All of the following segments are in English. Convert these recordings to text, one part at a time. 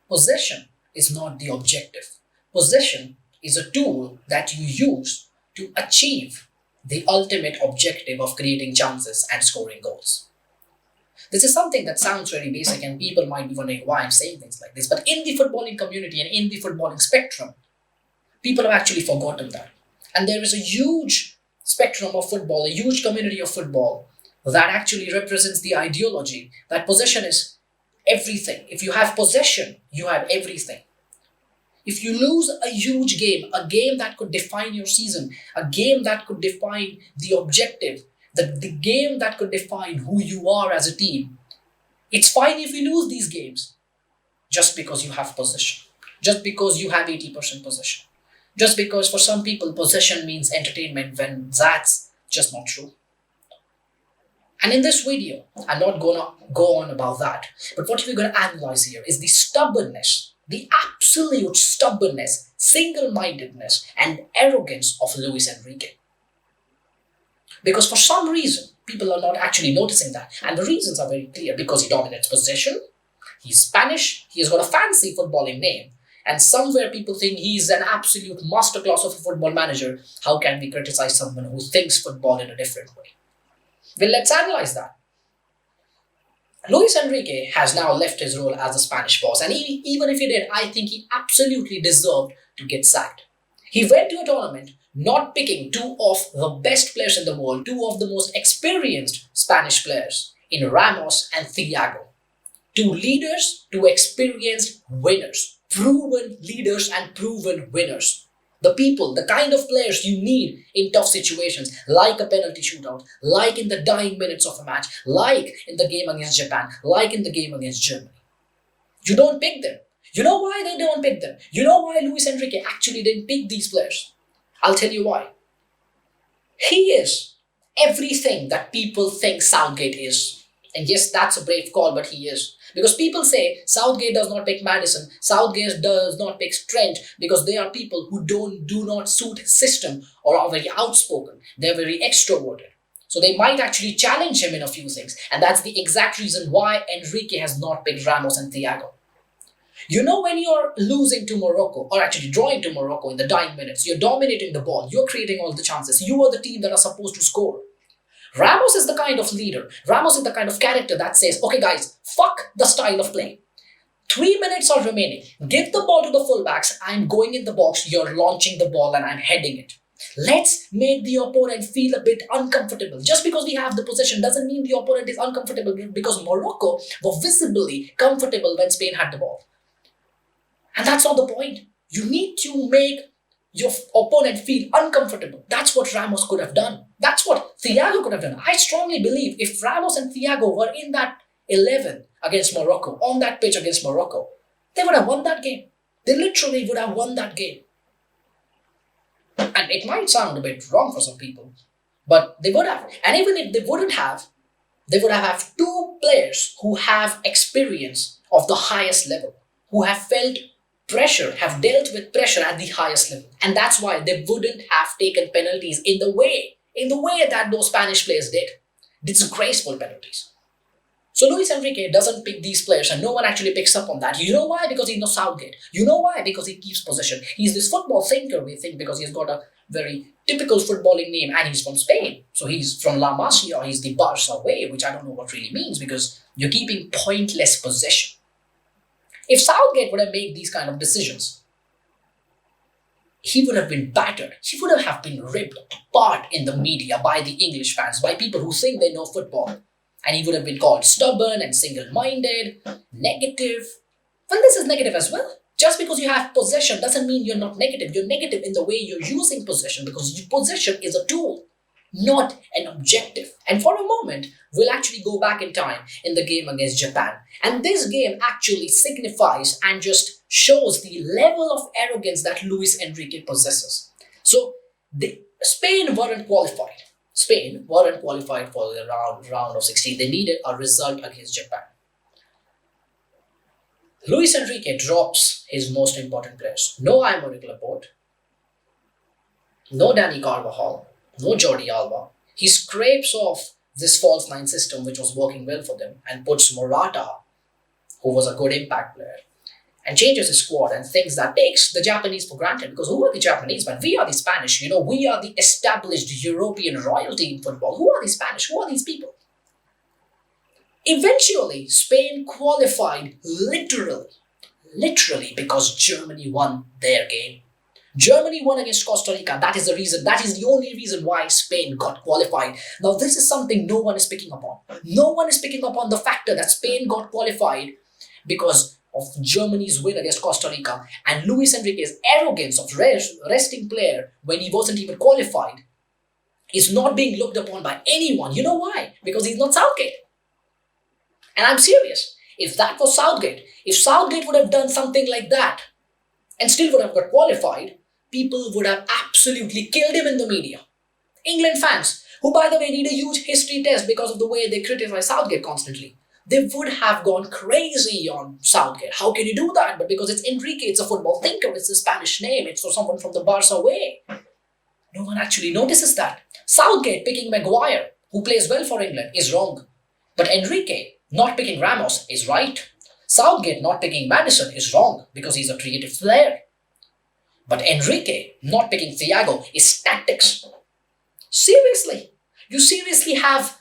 Possession is not the objective. Possession is a tool that you use to achieve the ultimate objective of creating chances and scoring goals. This is something that sounds very basic, and people might be wondering why I'm saying things like this. But in the footballing community and in the footballing spectrum, people have actually forgotten that. And there is a huge spectrum of football, a huge community of football that actually represents the ideology that possession is everything. If you have possession, you have everything. If you lose a huge game, a game that could define your season, a game that could define the objective, the game that could define who you are as a team, it's fine if you lose these games just because you have possession, just because you have 80% possession, just because for some people possession means entertainment when that's just not true. And in this video, I'm not gonna go on about that. But what we're gonna analyze here is the stubbornness, the absolute stubbornness, single mindedness, and arrogance of Luis Enrique. Because for some reason, people are not actually noticing that. And the reasons are very clear because he dominates possession, he's Spanish, he's got a fancy footballing name, and somewhere people think he's an absolute masterclass of a football manager. How can we criticize someone who thinks football in a different way? Well, let's analyze that. Luis Enrique has now left his role as the Spanish boss, and even if he did, I think he absolutely deserved to get sacked. He went to a tournament not picking two of the best players in the world, two of the most experienced Spanish players in Ramos and Thiago. Two leaders, two experienced winners, proven leaders and proven winners. The people, the kind of players you need in tough situations, like a penalty shootout, like in the dying minutes of a match, like in the game against Japan, like in the game against Germany. You don't pick them. You know why they don't pick them? You know why Luis Enrique actually didn't pick these players? I'll tell you why. He is everything that people think Southgate is. And yes, that's a brave call, but he is. Because people say Southgate does not pick Madison, Southgate does not pick Trent because they are people who do not suit his system or are very outspoken. They're very extroverted. So they might actually challenge him in a few things. And that's the exact reason why Enrique has not picked Ramos and Thiago. You know, when you're losing to Morocco, or actually drawing to Morocco in the dying minutes, you're dominating the ball, you're creating all the chances, you are the team that are supposed to score. Ramos is the kind of leader, Ramos is the kind of character that says, okay guys, fuck the style of play. 3 minutes are remaining. Give the ball to the fullbacks. I'm going in the box, you're launching the ball and I'm heading it. Let's make the opponent feel a bit uncomfortable. Just because we have the possession doesn't mean the opponent is uncomfortable because Morocco were visibly comfortable when Spain had the ball. And that's not the point. You need to make your opponent feel uncomfortable. That's what Ramos could have done. That's what Thiago could have done. I strongly believe if Ramos and Thiago were in that 11 against Morocco, on that pitch against Morocco, they would have won that game. They literally would have won that game. And it might sound a bit wrong for some people, but they would have. And even if they wouldn't have, they would have two players who have experience of the highest level, who have felt pressure, have dealt with pressure at the highest level. And that's why they wouldn't have taken penalties in the way that those Spanish players did. Disgraceful penalties. So Luis Enrique doesn't pick these players and no one actually picks up on that. You know why? Because he's no Southgate. You know why? Because he keeps possession. He's this football thinker, we think, because he's got a very typical footballing name and he's from Spain. So he's from La Masia, he's the Barca way, which I don't know what really means because you're keeping pointless possession. If Southgate would have made these kind of decisions, he would have been battered. He would have been ripped apart in the media by the English fans, by people who think they know football. And he would have been called stubborn and single-minded, negative. Well, this is negative as well. Just because you have possession doesn't mean you're not negative. You're negative in the way you're using possession because possession is a tool, not an objective. And for a moment, we'll actually go back in time in the game against Japan. And this game actually signifies and just shows the level of arrogance that Luis Enrique possesses. So Spain weren't qualified. Spain weren't qualified for the round of 16. They needed a result against Japan. Luis Enrique drops his most important players. No Aymeric Laporte, no Dani Carvajal, no Jordi Alba. He scrapes off this false nine system which was working well for them and puts Morata, who was a good impact player, and changes his squad and thinks that takes the Japanese for granted, because who are the Japanese, man? We are the Spanish. We are the established European royalty in football. Who are the Spanish? Who are these people? Eventually, Spain qualified literally because Germany won their game. Germany won against Costa Rica. That is the reason. That is the only reason why Spain got qualified. Now, this is something no one is picking up on. No one is picking up on the factor that Spain got qualified because of Germany's win against Costa Rica and Luis Enrique's arrogance of resting player when he wasn't even qualified is not being looked upon by anyone. You know why? Because he's not Southgate. And I'm serious. If that was Southgate, if Southgate would have done something like that and still would have got qualified, people would have absolutely killed him in the media. England fans, who by the way need a huge history test because of the way they criticize Southgate constantly, they would have gone crazy on Southgate. How can you do that? But because it's Enrique, it's a football thinker, it's a Spanish name, it's for someone from the Barca way. No one actually notices that. Southgate picking Maguire, who plays well for England, is wrong. But Enrique not picking Ramos is right. Southgate not picking Madison is wrong because he's a creative player. But Enrique not picking Thiago is tactics. Seriously, you seriously have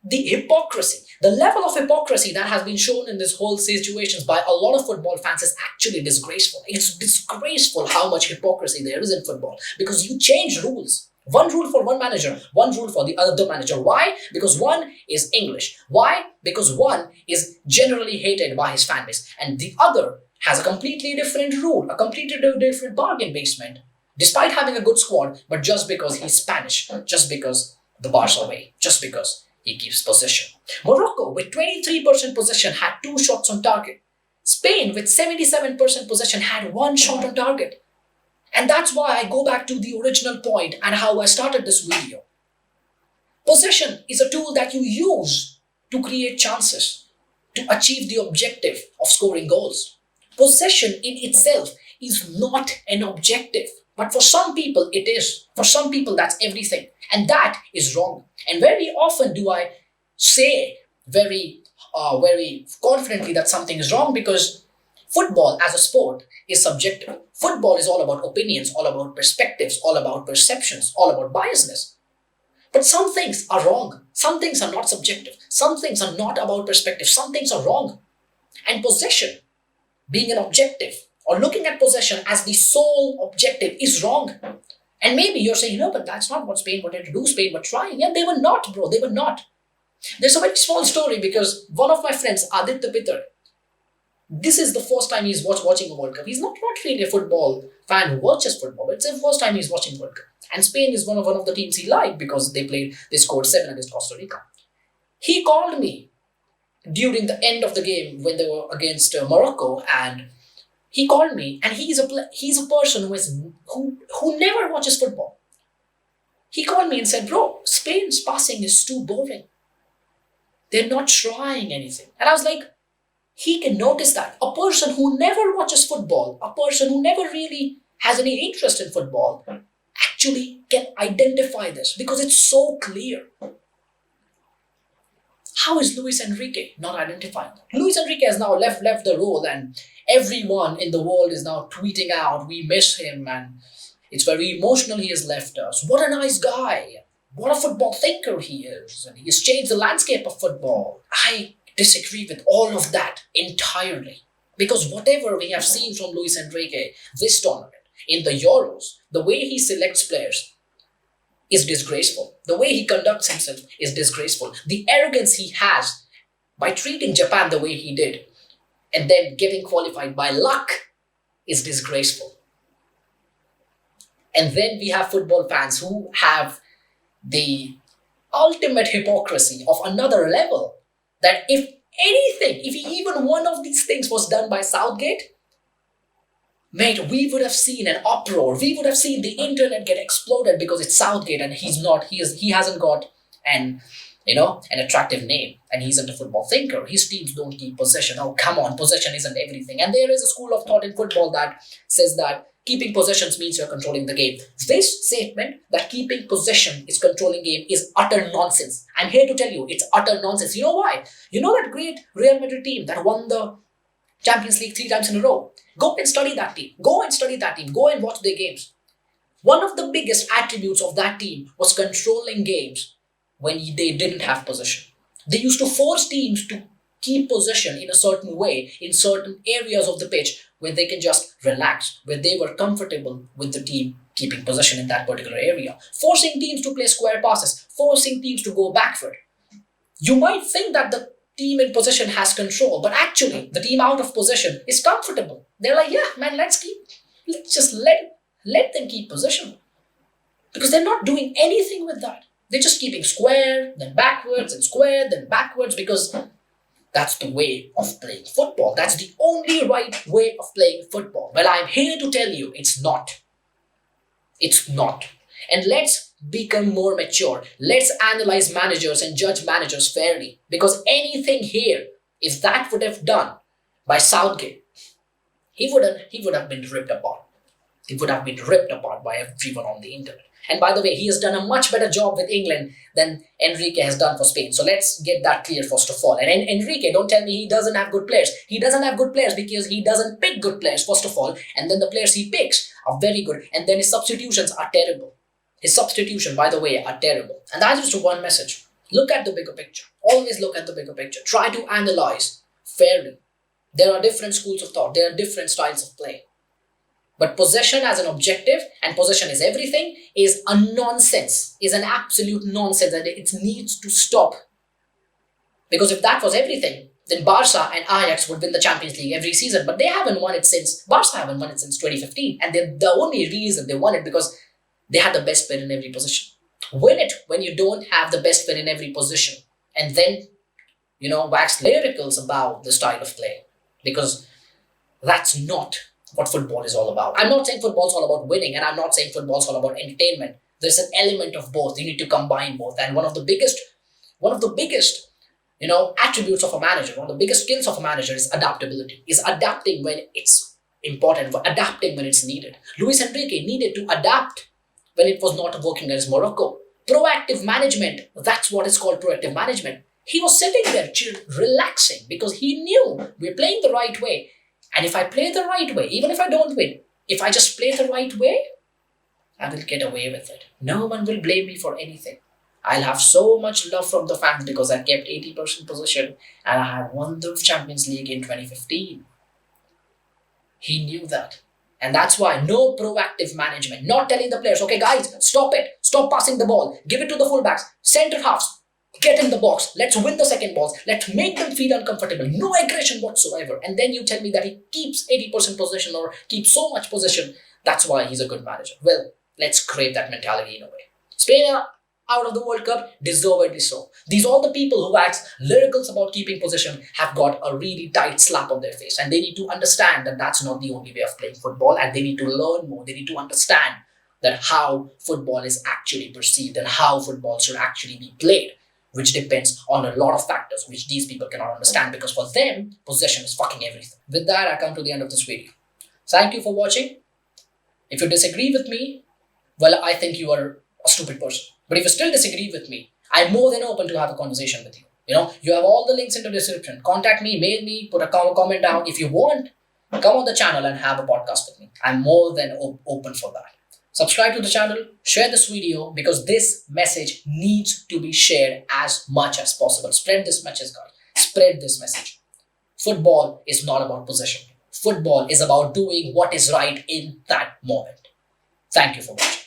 the hypocrisy. The level of hypocrisy that has been shown in this whole situations by a lot of football fans is actually disgraceful. It's disgraceful how much hypocrisy there is in football because you change rules. One rule for one manager, one rule for the other manager. Why? Because one is English. Why? Because one is generally hated by his fan base and the other has a completely different rule, a completely different bargain basement, despite having a good squad, but just because he's Spanish, just because the Barca way, just because he keeps possession. Morocco, with 23% possession, had 2 shots on target. Spain, with 77% possession, had 1 shot on target. And that's why I go back to the original point and how I started this video. Possession is a tool that you use to create chances, to achieve the objective of scoring goals. Possession in itself is not an objective, but for some people it is. For some people that's everything. And that is wrong. And very often do I say very confidently that something is wrong because football as a sport is subjective. Football is all about opinions, all about perspectives, all about perceptions, all about biasness. But some things are wrong. Some things are not subjective. Some things are not about perspective. Some things are wrong. And possession, being an objective, or looking at possession as the sole objective is wrong. And maybe you're saying, no, but that's not what Spain wanted to do. Spain were trying. Yeah, they were not, bro. They were not. There's a very small story because one of my friends, Aditya Pitar, this is the first time he's watching a World Cup. He's not really a football fan who watches football, but it's the first time he's watching World Cup. And Spain is one of the teams he liked because they scored 7 against Costa Rica. He called me during the end of the game when they were against Morocco, and he called me, and he's a person who never watches football. He called me and said, bro, Spain's passing is too boring. They're not trying anything. And I was like, he can notice that. A person who never watches football, a person who never really has any interest in football, actually can identify this because it's so clear. How is Luis Enrique not identifying that? Luis Enrique has now left the role and everyone in the world is now tweeting out, we miss him and it's very emotional he has left us. What a nice guy. What a football thinker he is. And he has changed the landscape of football. I disagree with all of that entirely. Because whatever we have seen from Luis Enrique this tournament, in the Euros, the way he selects players is disgraceful. The way he conducts himself is disgraceful. The arrogance he has by treating Japan the way he did and then getting qualified by luck is disgraceful. And then we have football fans who have the ultimate hypocrisy of another level, that if anything, if even one of these things was done by Southgate, mate, we would have seen an uproar. We would have seen the internet get exploded because it's Southgate and he hasn't got an attractive name and he isn't a football thinker. His teams don't keep possession. Oh, come on, possession isn't everything. And there is a school of thought in football that says that keeping possessions means you're controlling the game. This statement that keeping possession is controlling game is utter nonsense. I'm here to tell you it's utter nonsense. You know why? You know that great Real Madrid team that won the Champions League 3 times in a row. Go and study that team. Go and study that team. Go and watch their games. One of the biggest attributes of that team was controlling games when they didn't have possession. They used to force teams to keep possession in a certain way, in certain areas of the pitch where they can just relax, where they were comfortable with the team keeping possession in that particular area. Forcing teams to play square passes, forcing teams to go backward. You might think that the team in possession has control, but actually the team out of possession is comfortable. They're like, yeah, man, let's just let them keep possession. Because they're not doing anything with that. They're just keeping square, then backwards, and square, then backwards, because that's the way of playing football. That's the only right way of playing football. Well, I'm here to tell you it's not. It's not. And let's become more mature. Let's analyze managers and judge managers fairly. Because anything here, if that would have done by Southgate, he would have been ripped apart. He would have been ripped apart by everyone on the internet. And by the way, he has done a much better job with England than Enrique has done for Spain. So let's get that clear first of all. And Enrique, don't tell me he doesn't have good players. He doesn't have good players because he doesn't pick good players, first of all. And then the players he picks are very good. And then his substitutions are terrible. His substitution, by the way, are terrible. And that's just one message. Look at the bigger picture. Always look at the bigger picture. Try to analyze fairly. There are different schools of thought. There are different styles of play. But possession as an objective, and possession is everything, is a nonsense, is an absolute nonsense, and it needs to stop. Because if that was everything, then Barca and Ajax would win the Champions League every season, but they haven't won it since, Barca haven't won it since 2015, and the only reason they won it because they had the best player in every position. Win it when you don't have the best player in every position, and then, wax lyricals about the style of play, because that's not what football is all about. I'm not saying football is all about winning, and I'm not saying football is all about entertainment. There's an element of both. You need to combine both. And one of the biggest, attributes of a manager, one of the biggest skills of a manager is adaptability. Is adapting when it's important, adapting when it's needed. Luis Enrique needed to adapt when it was not working against Morocco. Proactive management, that's what is called proactive management. He was sitting there relaxing because he knew we're playing the right way. And if I play the right way, even if I don't win, if I just play the right way, I will get away with it. No one will blame me for anything. I'll have so much love from the fans because I kept 80% position and I have won the Champions League in 2015. He knew that. And that's why no proactive management, not telling the players, okay guys, stop it, stop passing the ball, give it to the fullbacks, centre halves, get in the box. Let's win the second balls. Let's make them feel uncomfortable. No aggression whatsoever. And then you tell me that he keeps 80% possession or keeps so much possession. That's why he's a good manager. Well, let's create that mentality in a way. Spain are out of the World Cup, deservedly so. These all the people who act lyricals about keeping possession have got a really tight slap on their face. And they need to understand that that's not the only way of playing football. And they need to learn more. They need to understand that how football is actually perceived and how football should actually be played, which depends on a lot of factors, which these people cannot understand because for them, possession is fucking everything. With that, I come to the end of this video. Thank you for watching. If you disagree with me, well, I think you are a stupid person. But if you still disagree with me, I'm more than open to have a conversation with you. You have all the links in the description. Contact me, mail me, put a comment down. If you want, come on the channel and have a podcast with me. I'm more than open for that. Subscribe to the channel, share this video because this message needs to be shared as much as possible. Spread this message, guys. Spread this message. Football is not about possession. Football is about doing what is right in that moment. Thank you for watching.